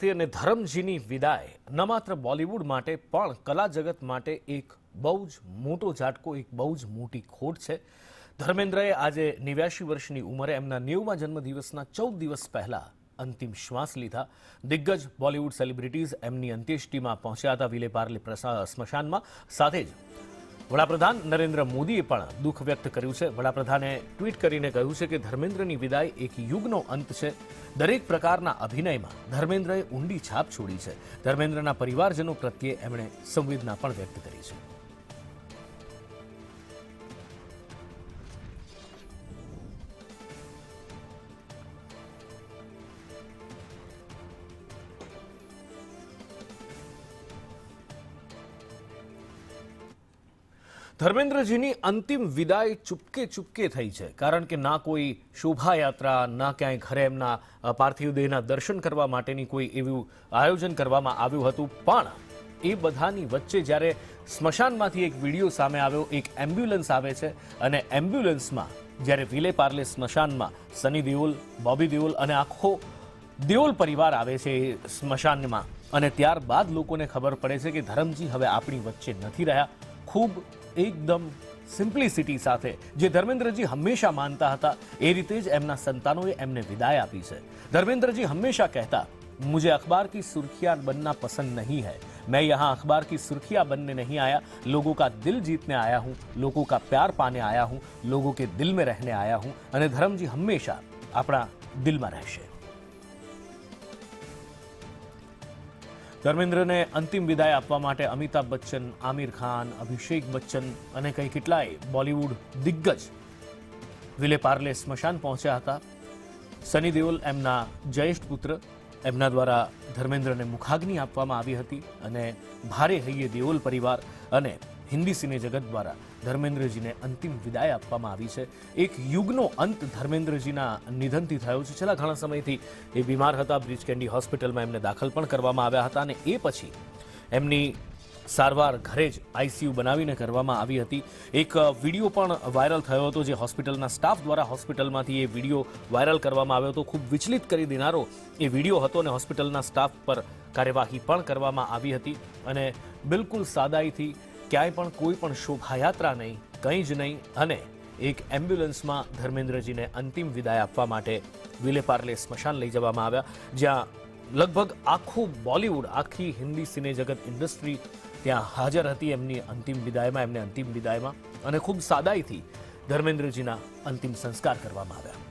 સાથે અને ધરમજીની વિદાય ન માત્ર બોલિવૂડ માટે પણ કલા જગત માટે એક બહુ જ મોટો ઝાટકો, એક બહુ જ મોટી ખોટ છે। ધર્મેન્દ્રએ આજે 89 વર્ષની ઉંમરે એમના 90મા જન્મદિવસના 14 દિવસ પહેલા અંતિમ શ્વાસ લીધા। દિગ્ગજ બોલિવૂડ સેલિબ્રિટીઝ એમની અંત્યેષ્ટિમાં પહોંચ્યા હતા વિલે પાર્લે સ્મશાનમાં। સાથે જ વડાપ્રધાન નરેન્દ્ર મોદીએ પણ દુઃખ વ્યક્ત કર્યું છે। વડાપ્રધાને ટ્વીટ કરીને કહ્યું છે કે ધર્મેન્દ્રની વિદાય એક યુગનો અંત છે। દરેક પ્રકારના અભિનયમાં ધર્મેન્દ્રએ ઊંડી છાપ છોડી છે। ધર્મેન્દ્રના પરિવારજનો પ્રત્યે એમણે સંવેદના પણ વ્યક્ત કરી છે। ધર્મેન્દ્રજીની અંતિમ વિદાય ચૂપકે ચૂપકે થઈ છે, કારણ કે ના કોઈ શોભાયાત્રા, ના ક્યાંય ઘરે એમના પાર્થિવ દેહના દર્શન કરવા માટેની કોઈ એવું આયોજન કરવામાં આવ્યું હતું। પણ એ બધાની વચ્ચે જ્યારે સ્મશાનમાંથી એક વિડીયો સામે આવ્યો, એક એમ્બ્યુલન્સ આવે છે અને એમ્બ્યુલન્સમાં જ્યારે વિલે પાર્લે સ્મશાનમાં સની દેઓલ, બોબી દેઓલ અને આખો દેઓલ પરિવાર આવે છે એ સ્મશાનમાં, અને ત્યારબાદ લોકોને ખબર પડે છે કે ધરમજી હવે આપણી વચ્ચે નથી રહ્યા। ખૂબ એકદમ સિમ્પ્લિસિટી સાથે જે ધર્મેન્દ્રજી હંમેશા માનતા હતા એ રીતે જ એમના સંતાનોએ એમને વિદાય આપી છે। ધર્મેન્દ્રજી હંમેશા કહેતા, मुझे अखबार की सुर्खियां बनना पसंद नहीं है, मैं यहाँ अखबार की सुर्खियां बनने नहीं आया, लोगों का दिल जीतने आया हूँ, लोगों का प्यार पाने आया हूँ, लोगों के दिल में रहने आया हूँ। અને ધર્મજી હંમેશા આપણા દિલમાં રહેશે। ધર્મેન્દ્રને અંતિમ વિદાય આપવા માટે અમિતાભ બચ્ચન, આમિર ખાન, અભિષેક બચ્ચન અને કંઈ કેટલાય બોલિવૂડ દિગ્ગજ વિલે પાર્લે સ્મશાન પહોંચ્યા હતા। સની દેઓલ એમના જ્યેષ્ઠ પુત્ર, એમના દ્વારા ધર્મેન્દ્રને મુખાગ્નિ આપવામાં આવી હતી અને ભારે હૈયે દેઓલ પરિવાર અને હિન્દી સિને જગત દ્વારા ધર્મેન્દ્રજીને અંતિમ વિદાય આપવામાં આવી છે। એક યુગનો અંત ધર્મેન્દ્રજીના નિધનથી થયો છે। છેલ્લા ઘણા સમયથી એ બીમાર હતા, બ્રીચ કેન્ડી હોસ્પિટલમાં એમને દાખલ પણ કરવામાં આવ્યા હતા અને એ પછી એમની સારવાર ઘરે જ આઈસીયુ બનાવીને કરવામાં આવી હતી। એક વિડીયો પણ વાયરલ થયો હતો જે હોસ્પિટલના સ્ટાફ દ્વારા હોસ્પિટલમાંથી એ વિડીયો વાયરલ કરવામાં આવ્યો હતો। ખૂબ વિચલિત કરી દેનારો એ વિડીયો હતો અને હોસ્પિટલના સ્ટાફ પર કાર્યવાહી પણ કરવામાં આવી હતી અને બિલકુલ સાદાઈથી ક્યાંય પણ કોઈ પણ શોભાયાત્રા નહીં, કંઈ જ નહીં, અને એક એમ્બ્યુલન્સમાં ધર્મેન્દ્રજીને અંતિમ વિદાય આપવા માટે વિલે પાર્લે સ્મશાન લઈ જવામાં આવ્યા, જ્યાં લગભગ આખું બોલિવૂડ, આખી હિન્દી સિને જગત ઇન્ડસ્ટ્રી ત્યાં હાજર હતી એમની અંતિમ વિદાયમાં, અને ખૂબ સાદાઈથી ધર્મેન્દ્રજીના અંતિમ સંસ્કાર કરવામાં આવ્યા।